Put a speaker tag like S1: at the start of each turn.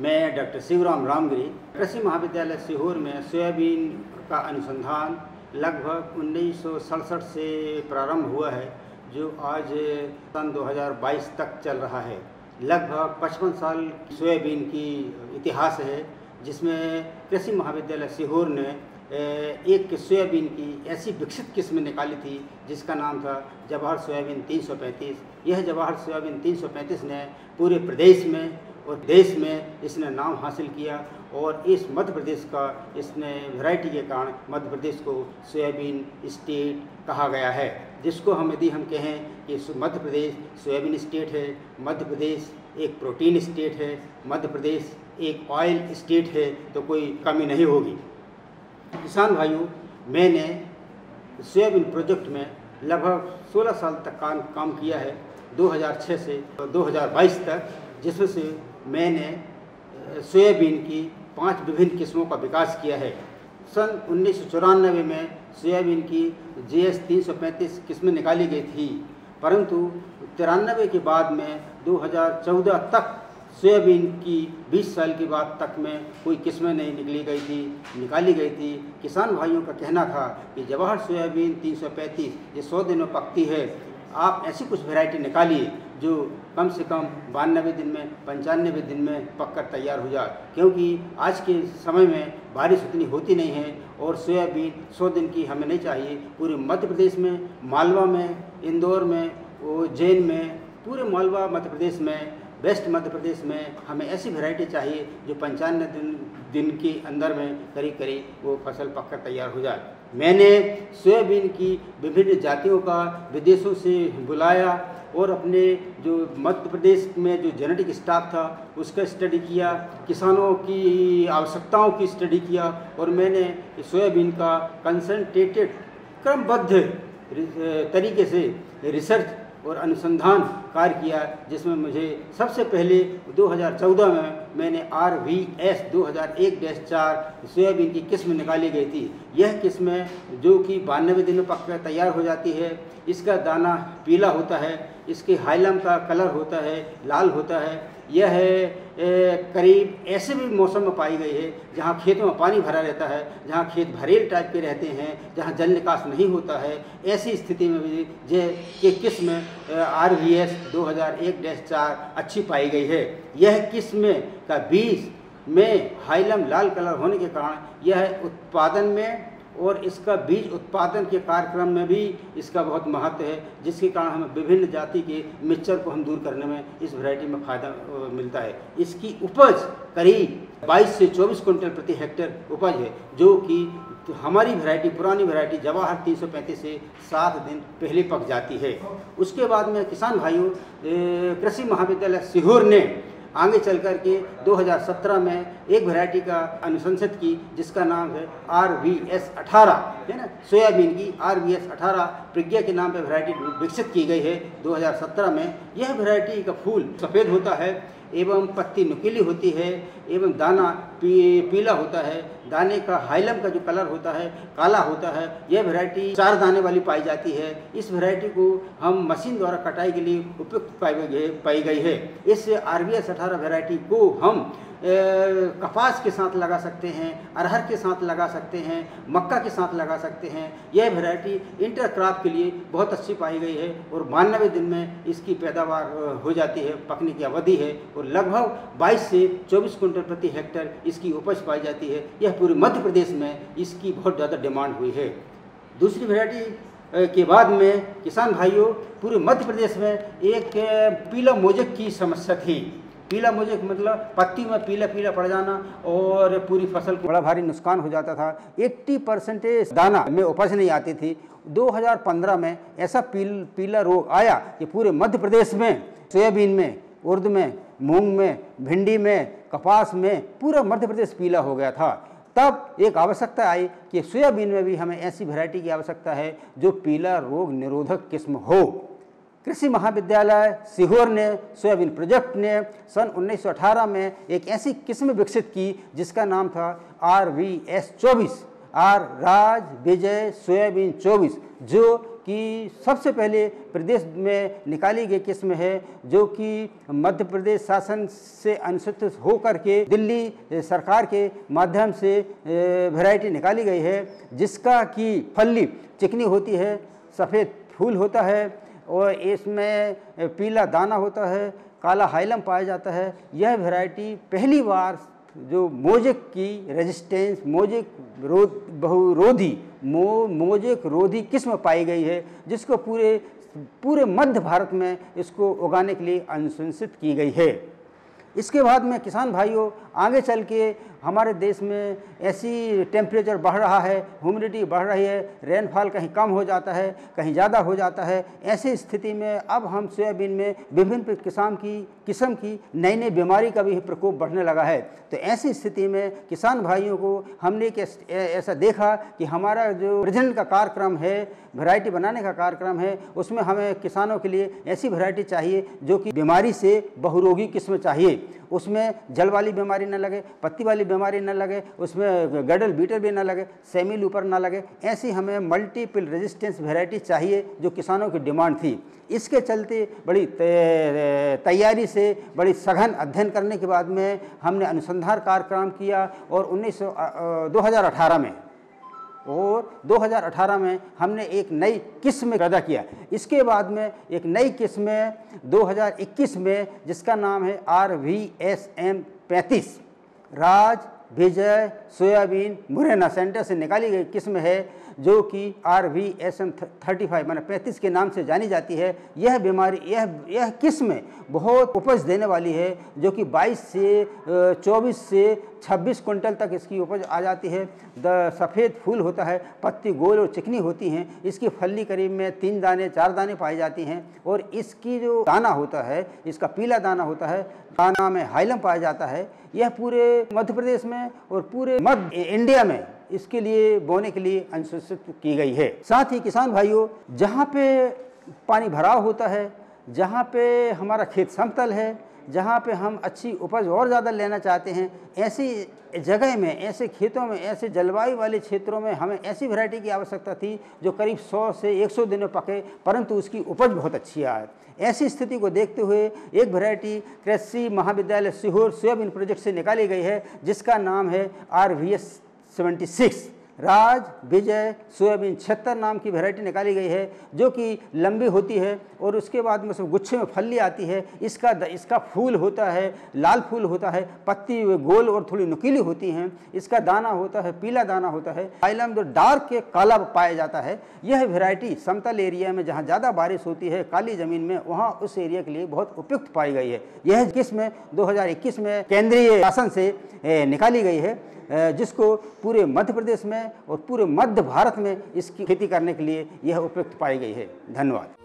S1: मैं डॉक्टर शिवराम रामगिरी कृषि महाविद्यालय सीहोर में सोयाबीन का अनुसंधान लगभग 1967 से प्रारंभ हुआ है, जो आज सन 2022 तक चल रहा है। लगभग 55 साल सोयाबीन की इतिहास है, जिसमें कृषि महाविद्यालय सीहोर ने एक सोयाबीन की ऐसी विकसित किस्म निकाली थी जिसका नाम था जवाहर सोयाबीन 335। यह जवाहर सोयाबीन 335 ने पूरे प्रदेश में और देश में इसने नाम हासिल किया, और इस मध्य प्रदेश का इसने वैरायटी के कारण मध्य प्रदेश को सोयाबीन स्टेट कहा गया है। जिसको यदि हम कहें कि मध्य प्रदेश सोयाबीन स्टेट है, मध्य प्रदेश एक प्रोटीन स्टेट है, मध्य प्रदेश एक ऑयल स्टेट है, तो कोई कमी नहीं होगी। किसान भाइयों, मैंने सोयाबीन प्रोजेक्ट में लगभग 16 साल तक काम किया है, 2006 से 2022 तक, जिसमें से मैंने सोयाबीन की 5 विभिन्न किस्मों का विकास किया है। सन 1994 में सोयाबीन की GS 335 किस्में निकाली गई थी, परंतु 93 के बाद में 2014 तक सोयाबीन की 20 साल के बाद तक में कोई किस्में नहीं निकाली गई थी। किसान भाइयों का कहना था कि जवाहर सोयाबीन 335 ये 100 दिन में पकती है, आप ऐसी कुछ वैरायटी निकालिए जो कम से कम 92 दिन में 95 दिन में पककर तैयार हो जाए, क्योंकि आज के समय में बारिश उतनी होती नहीं है और सोयाबीन 100 दिन की हमें नहीं चाहिए। पूरे मध्य प्रदेश में, मालवा में, इंदौर में, उज्जैन में, पूरे मालवा मध्य प्रदेश में, वेस्ट मध्य प्रदेश में हमें ऐसी वैरायटी चाहिए जो 95 दिन के अंदर में करीब वो फसल पककर तैयार हो जाए। मैंने सोयाबीन की विभिन्न जातियों का विदेशों से बुलाया और अपने जो मध्य प्रदेश में जो जेनेटिक स्टाफ था उसका स्टडी किया, किसानों की आवश्यकताओं की स्टडी किया, और मैंने सोयाबीन का कंसंट्रेटेड क्रमबद्ध तरीके से रिसर्च और अनुसंधान कार्य किया, जिसमें मुझे सबसे पहले 2014 में मैंने RVS 2001-4 सोयाबीन की किस्म निकाली गई थी। यह किस्म जो कि 92 दिन में पककर तैयार हो जाती है। इसका दाना पीला होता है, इसके हाइलम का कलर होता है लाल होता है। यह करीब ऐसे भी मौसम में पाई गई है जहाँ खेतों में पानी भरा रहता है, जहाँ खेत भरेल टाइप के रहते हैं, जहाँ जल निकास नहीं होता है। ऐसी स्थिति में भी ये किस्म RVS 2001-4 अच्छी पाई गई है। यह किस्म का बीज में हाइलम लाल कलर होने के कारण यह उत्पादन में और इसका बीज उत्पादन के कार्यक्रम में भी इसका बहुत महत्व है, जिसके कारण हमें विभिन्न जाति के मिक्सचर को हम दूर करने में इस वैरायटी में फ़ायदा मिलता है। इसकी उपज करीब 22 से 24 कुंटल प्रति हेक्टेयर उपज है, जो कि हमारी वैरायटी पुरानी वैरायटी जवाहर 335 से 7 दिन पहले पक जाती है। उसके बाद में किसान भाइयों, कृषि महाविद्यालय सीहोर ने आगे चल कर के 2017 में एक वैरायटी का अनुशंसित की, जिसका नाम है RVS 18, है ना। सोयाबीन की RVS 18 प्रज्ञा के नाम पे वैरायटी विकसित की गई है 2017 में। यह वैरायटी का फूल सफ़ेद होता है एवं पत्ती नुकीली होती है एवं दाना पीला होता है। दाने का हाइलम का जो कलर होता है काला होता है। यह वैरायटी 4 दाने वाली पाई जाती है। इस वैरायटी को हम मशीन द्वारा कटाई के लिए उपयुक्त पाई गई है। इस RVS 18 वैरायटी को हम कपास के साथ लगा सकते हैं, अरहर के साथ लगा सकते हैं, मक्का के साथ लगा सकते हैं। यह वैरायटी इंटरक्रॉप के लिए बहुत अच्छी पाई गई है और 92 दिन में इसकी पैदावार हो जाती है, पकने की अवधि है, और लगभग 22 से 24 कुंटल प्रति हेक्टेयर इसकी उपज पाई जाती है। यह पूरे मध्य प्रदेश में इसकी बहुत ज़्यादा डिमांड हुई है। दूसरी वैरायटी के बाद में किसान भाइयों, पूरे मध्य प्रदेश में एक पीला मोज़ेक की समस्या थी। पीला मोज़ेक मतलब पत्ती में पीला पीला पड़ जाना और पूरी फसल को बड़ा भारी नुकसान हो जाता था। 80% दाना में उपज नहीं आती थी। 2015 में ऐसा पीला रोग आया कि पूरे मध्य प्रदेश में सोयाबीन में, उर्द में, मूंग में, भिंडी में, कपास में पूरा मध्य प्रदेश पीला हो गया था। तब एक आवश्यकता आई कि सोयाबीन में भी हमें ऐसी वैरायटी की आवश्यकता है जो पीला रोग निरोधक किस्म हो। कृषि महाविद्यालय सीहोर ने सोयाबीन प्रोजेक्ट ने सन 1918 में एक ऐसी किस्म विकसित की जिसका नाम था RVS 24, राज विजय सोयाबीन 24, जो कि सबसे पहले प्रदेश में निकाली गई किस्म है, जो कि मध्य प्रदेश शासन से अनुसूचित होकर के दिल्ली सरकार के माध्यम से वैरायटी निकाली गई है, जिसका कि फली चिकनी होती है, सफ़ेद फूल होता है और इसमें पीला दाना होता है, काला हाइलम पाया जाता है। यह वैरायटी पहली बार जो मोजेक की रेजिस्टेंस, मोजेक बहुरोधी मोजेक रोधी किस्म पाई गई है, जिसको पूरे मध्य भारत में इसको उगाने के लिए अनुशंसित की गई है। इसके बाद में किसान भाइयों, आगे चल के हमारे देश में ऐसी टेम्परेचर बढ़ रहा है, ह्यूमिडिटी बढ़ रही है, रेनफॉल कहीं कम हो जाता है, कहीं ज़्यादा हो जाता है। ऐसी स्थिति में अब हम सोयाबीन में विभिन्न किस्म की नई नई बीमारी का भी प्रकोप बढ़ने लगा है। तो ऐसी स्थिति में किसान भाइयों को हमने ऐसा देखा कि हमारा जो प्रजनन का कार्यक्रम है, वैरायटी बनाने का कार्यक्रम है, उसमें हमें किसानों के लिए ऐसी वैरायटी चाहिए जो कि बीमारी से बहुरोगी किस्म चाहिए। उसमें जल वाली बीमारी न लगे, पत्ती वाली बीमारी न लगे, उसमें गडल बीटर भी न लगे, सेमिल ऊपर न लगे। ऐसी हमें मल्टीपल रेजिस्टेंस वैरायटी चाहिए जो किसानों की डिमांड थी। इसके चलते बड़ी तैयारी से, बड़ी सघन अध्ययन करने के बाद में हमने अनुसंधान कार्यक्रम किया और 2018 में हमने एक नई किस्म पैदा किया। इसके बाद में एक नई किस्म 2021 में, जिसका नाम है RVSM 35 राज विजय सोयाबीन मुरैना सेंटर से निकाली गई किस्म है, जो कि RVSM 35 माने 35 के नाम से जानी जाती है। यह बीमारी यह किस्म बहुत उपज देने वाली है, जो कि 24 से 26 कुंटल तक इसकी उपज आ जाती है। सफ़ेद फूल होता है, पत्ती गोल और चिकनी होती हैं, इसकी फली करीब में 3 दाने 4 दाने पाई जाती हैं और इसकी जो दाना होता है, इसका पीला दाना होता है, दाना में हाइलम पाया जाता है। यह पूरे मध्य प्रदेश में और पूरे मध्य इंडिया में इसके लिए बोने के लिए अनुशंसित की गई है। साथ ही किसान भाइयों, जहाँ पे पानी भराव होता है, जहाँ पे हमारा खेत समतल है, जहाँ पे हम अच्छी उपज और ज़्यादा लेना चाहते हैं, ऐसी जगह में, ऐसे खेतों में, ऐसे जलवायु वाले क्षेत्रों में हमें ऐसी वैरायटी की आवश्यकता थी जो करीब 100 से 100 दिन में पके, परंतु उसकी उपज बहुत अच्छी आए। ऐसी स्थिति को देखते हुए एक वैरायटी कृषि महाविद्यालय सीहोर सोयाबीन प्रोजेक्ट से निकाली गई है, जिसका नाम है RVS 76 राज विजय सोयाबीन 76 नाम की वैरायटी निकाली गई है, जो कि लंबी होती है और उसके बाद में सब गुच्छे में फली आती है। इसका फूल होता है, लाल फूल होता है, पत्ती गोल और थोड़ी नुकीली होती हैं। इसका दाना होता है, पीला दाना होता है, आइलम जो डार्क के काला पाया जाता है। यह वैरायटी समतल एरिया में जहाँ ज़्यादा बारिश होती है, काली ज़मीन में, वहाँ उस एरिया के लिए बहुत उपयुक्त पाई गई है। यह किस्म 2021 में केंद्रीय शासन से निकाली गई है, जिसको पूरे मध्य प्रदेश में और पूरे मध्य भारत में इसकी खेती करने के लिए यह उपयुक्त पाई गई है। धन्यवाद।